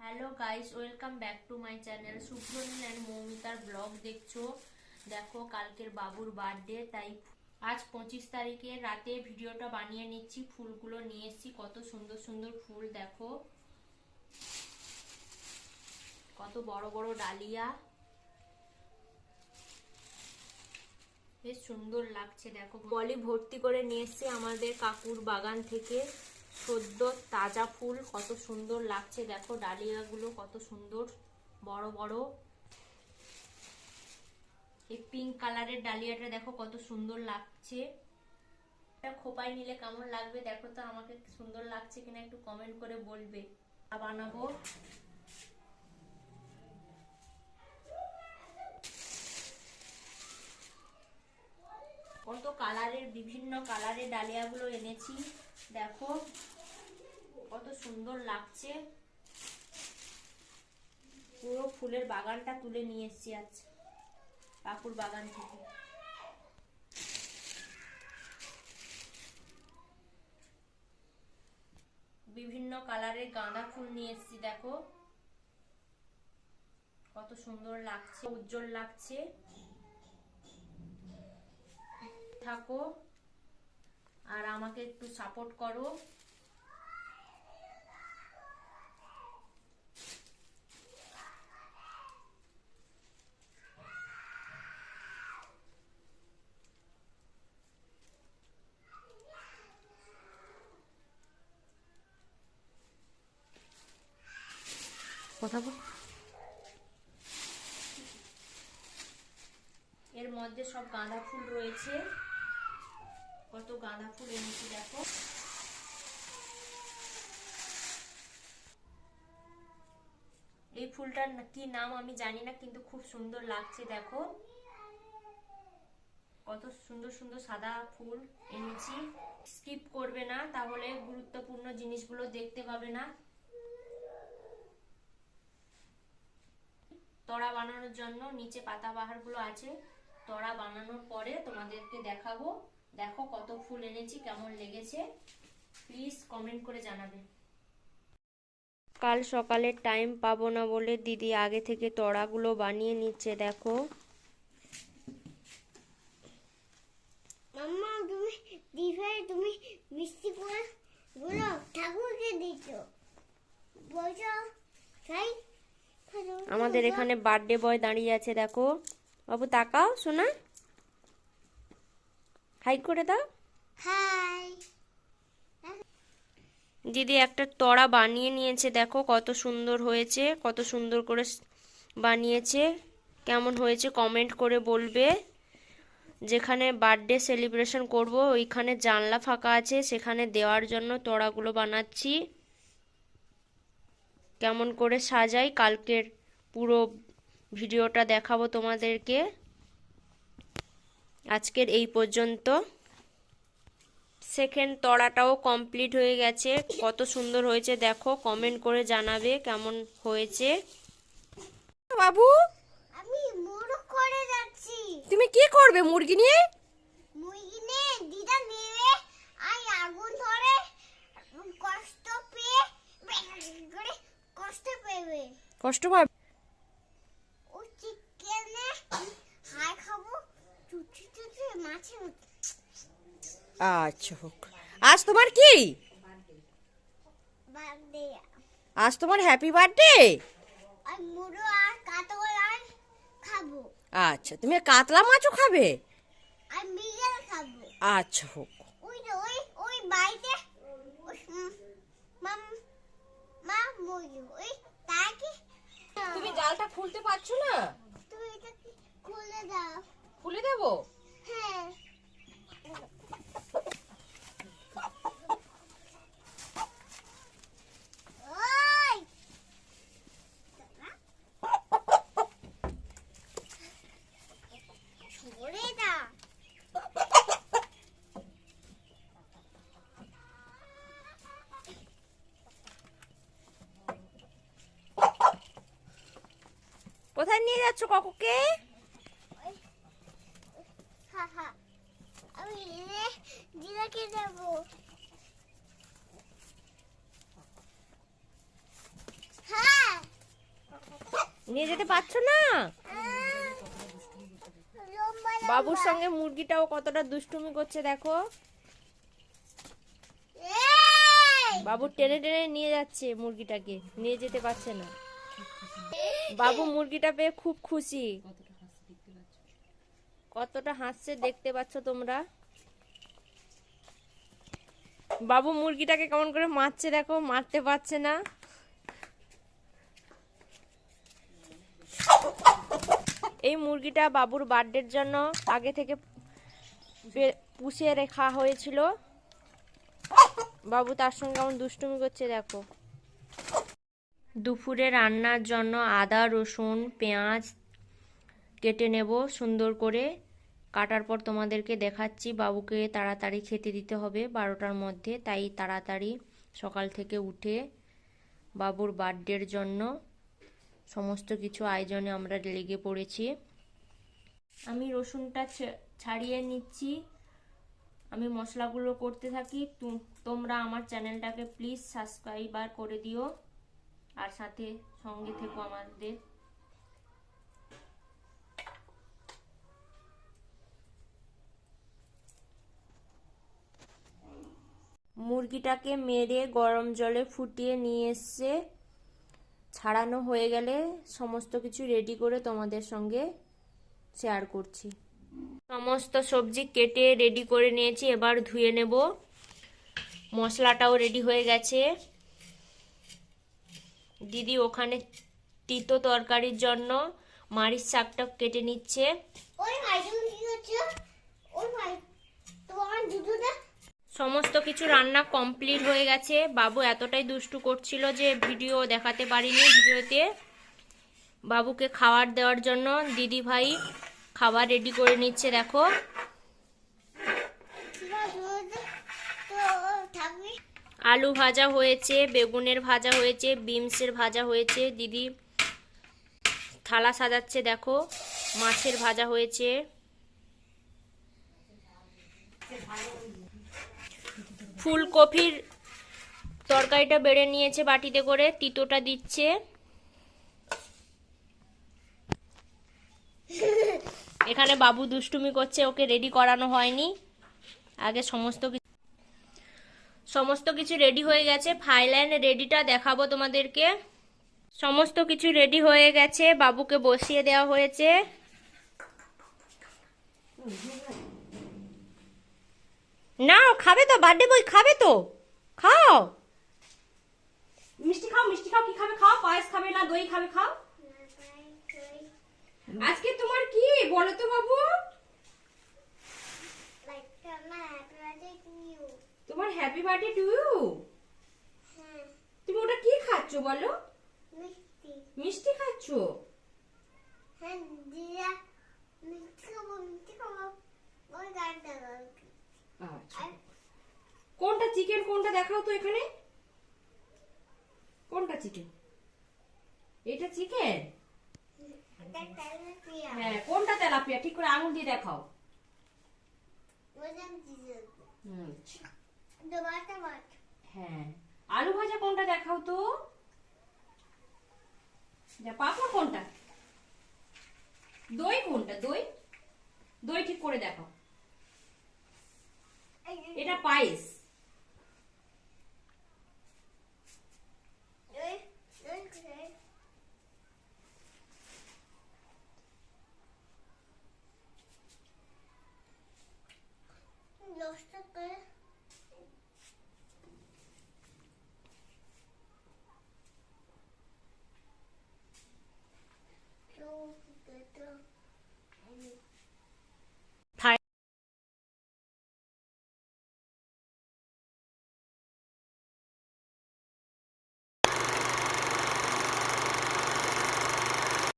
Hello guys, welcome back to my channel Shubhronil and মৌমিতার blog দেখছো। দেখো, কালকের বাবুর বার্থডে, তাই আজ 25 তারিখে রাতে ভিডিওটা বানিয়ে নিচ্ছি। ফুলগুলো নিয়ে এসেছি, কত সুন্দর সুন্দর ফুল দেখো, কত বড় বড় ডালিয়া, বেশ সুন্দর লাগছে। দেখো, বলি ভর্তি করে নিয়ে এসেছি আমাদের কাকুর বাগান থেকে সদ্য তাজা ফুল, কত সুন্দর লাগছে। দেখো ডালিয়াগুলো কত সুন্দর বড় বড়। এই পিঙ্ক কালারের ডালিয়াটা দেখো কত সুন্দর লাগছে। এটা খোপায় নিলে কেমন লাগবে দেখো তো, আমাকে সুন্দর লাগছে কিনা একটু কমেন্ট করে বলবে। বানাবো কত কালারের, বিভিন্ন কালারের ডালিয়াগুলো এনেছি। দেখো কত সুন্দর লাগছে। পুরো ফুলের বাগানটা তুলে নিয়ে এসেছি আজ কাকুর বাগান থেকে। বিভিন্ন কালারের গাঁদা ফুল নিয়ে এসেছি। দেখো কত সুন্দর লাগছে, উজ্জ্বল লাগছে। থাকো আর আমাকে একটু সাপোর্ট করো। কথা বল। এর মধ্যে সব গাঁদা ফুল রয়েছে, কত গাঁদা ফুল এনেছি দেখো। এই ফুলটার কি নাম আমি জানি না, কিন্তু খুব সুন্দর লাগছে। দেখো কত সুন্দর সুন্দর সাদা ফুল এনেছি। স্কিপ করবে না, তাহলে গুরুত্বপূর্ণ জিনিসগুলো দেখতে পাবে না। তড়া বানানোর জন্য নিচে পাতাবাহার গুলো আছে, তড়া বানানোর পরে তোমাদেরকে দেখাবো। দেখো কত ফুল এনেছি, কেমন লেগেছে প্লিজ কমেন্ট করে জানাবে। কাল সকালে টাইম পাবো না বলে দিদি আগে থেকে তড়াগুলো বানিয়ে নিচ্ছে। দেখো মাম্মা, তুমি মিষ্টি করে গুলো ঠাকুরকে দিছো বলছো তাই। আমাদের এখানে বার্থডে বয় দাঁড়িয়ে আছে। দেখো বাবু, তাকাও শোনা, হাই করে দাও। হাই। দিদি একটা তড়া বানিয়ে নিয়েছে, দেখো কত সুন্দর হয়েছে, কত সুন্দর করে বানিয়েছে। কেমন হয়েছে কমেন্ট করে বলবে। যেখানে বার্থডে সেলিব্রেশন করব ওইখানে জানলা ফাঁকা আছে, সেখানে দেওয়ার জন্য তড়াগুলো বানাচ্ছি। কেমন করে সাজাই কালকের পুরো ভিডিওটা দেখাবো তোমাদেরকে। আজকের এই পর্যন্ত। সেকেন্ড তড়াটাও কমপ্লিট হয়ে গেছে, কত সুন্দর হয়েছে দেখো, কমেন্ট করে জানাবে কেমন হয়েছে। বাবু, আমি মুড়ো করে যাচ্ছি। তুমি কি করবে মুরগি নিয়ে? মুরগি নিয়ে দিদা নেবে আর আগুন ধরে কষ্ট পেয়ে করে কষ্ট পেবে। কষ্ট পাবে? ও চিকেনে হাই খাবো, চুচি চুচি মাছের মতো। আচ্ছা হোক। আজ তোমার কি? বার্থডে। আজ তোমার হ্যাপি বার্থডে। আর মুড়ো আর কাতল আর খাবো। আচ্ছা, তুমি কাতলা মাছও খাবে? আর মৃগেল খাবো। আচ্ছা হোক। ওই যে ওই বাড়িতে মাম মা মুড়ি ওই তাকে তুমি জালটা খুলতে পারছো না? তুমি এটা খুলে দাও। খুলে দেবো? হ্যাঁ। ওই ছড়ে দাও। কোথায় নিয়ে যাচ্ছ কাকুকে? আমি দিদাকে দেবো। হ্যাঁ নিয়ে যেতে পারছো না? লম্বা বাবুর সঙ্গে মুরগিটাও কতটা দুষ্টুমি করছে দেখো। এই বাবু টেনে টেনে নিয়ে যাচ্ছে মুরগিটাকে, নিয়ে যেতে পারছে না। বাবু মুরগিটা পেয়ে খুব খুশি। কতটা হাসছে দেখতে পাচ্ছ তোমরা। বাবু মুরগিটাকে কেমন করে মারছে দেখো, মারতে পারছে না। এই মুরগিটা বাবুর বার্থডের জন্য আগে থেকে পুষিয়ে রাখা হয়েছিল। বাবু তার সঙ্গে কেমন দুষ্টুমি করছে দেখো। দুপুরে রান্নার জন্য আদা রসুন পেঁয়াজ কেটে নেব সুন্দর করে। কাটার পর তোমাদেরকে দেখাচ্ছি। বাবুকে তাড়াতাড়ি খেতে দিতে হবে 12টার মধ্যে, তাই তাড়াতাড়ি সকাল থেকে উঠে বাবুর বার্থডের জন্য সমস্ত কিছু আয়োজনে আমরা লেগে পড়েছি। আমি রসুনটা ছাড়িয়ে নিচ্ছি, আমি মশলাগুলো করতে থাকি। তোমরা আমার চ্যানেলটাকে প্লিজ সাবস্ক্রাইব করে দিও আর সাথে সঙ্গে থেকো আমাদের। মুরগিটাকে মেরে গরম জলে ফুটিয়ে নিয়ে এসে ছাড়ানো হয়ে গেলে সমস্ত কিছু রেডি করে তোমাদের সঙ্গে শেয়ার করছি। সমস্ত সবজি কেটে রেডি করে নিয়েছি, এবার ধুয়ে নেব। মশলাটাও রেডি হয়ে গেছে। দিদি ওখানে তিতো তরকারির জন্য মারিচ শাকটা কেটে নিচ্ছে। ওই ভাই তুমি কি করছো? ওই ভাই তোমার দুধটা সমস্ত কিছু রান্না কমপ্লিট হয়ে গেছে। বাবু এতটাই দুষ্টু করছিল যে ভিডিও দেখাতে পারিনি। ভিডিওতে বাবুকে খাবার দেওয়ার জন্য দিদি ভাই খাবার রেডি করে নিচ্ছে দেখো। তো থাকবি আলু ভাজা হয়েছে, বেগুনের ভাজা হয়েছে, বিমসের ভাজা হয়েছে। দিদি থালা সাজাচ্ছে দেখো। মাছের ভাজা হয়েছে। ফুলকপির তরকারিটা বেড়ে নিয়েছে বাটিতে করে, তিতোটা দিচ্ছে। এখানে বাবু দুষ্টুমি করছে, ওকে রেডি করানো হয়নি। আগে সমস্ত কিছু রেডি হয়ে গেছে। ফাইনাল রেডিটা দেখাবো তোমাদেরকে। সমস্ত কিছু রেডি হয়ে গেছে, বাবুকে বসিয়ে দেওয়া হয়েছে। না খাবে তো, বার্থডে বই খাবে তো, খাও। মিষ্টি খাও, মিষ্টি খাও। কি খাবে খাও, পায়েস খাবে না দই খাবে খাও। আজকে তোমার কি বলো তো বাবু? তোমার হ্যাপি বার্থডে টু ইউ। তুমি ওটা কি খাচ্ছ বলো? মিষ্টি খাচ্ছ? হ্যাঁ দিয়া মিষ্টি খাবো ওই গাড়িটা আচ্ছা, কোনটা চিকেন কোনটা দেখাও তো এখানে। কোনটা চিকেন? এটা চিকেন? হ্যাঁ, কোনটা তেলাপিয়া? ঠিক করে আঙুল দিয়ে দেখাও। হ্যাঁ, আলু ভাজা কোনটা দেখাও তো। পাপড় কোনটা? দই কোনটা? দই দই ঠিক করে দেখাও। এটা পায়েস।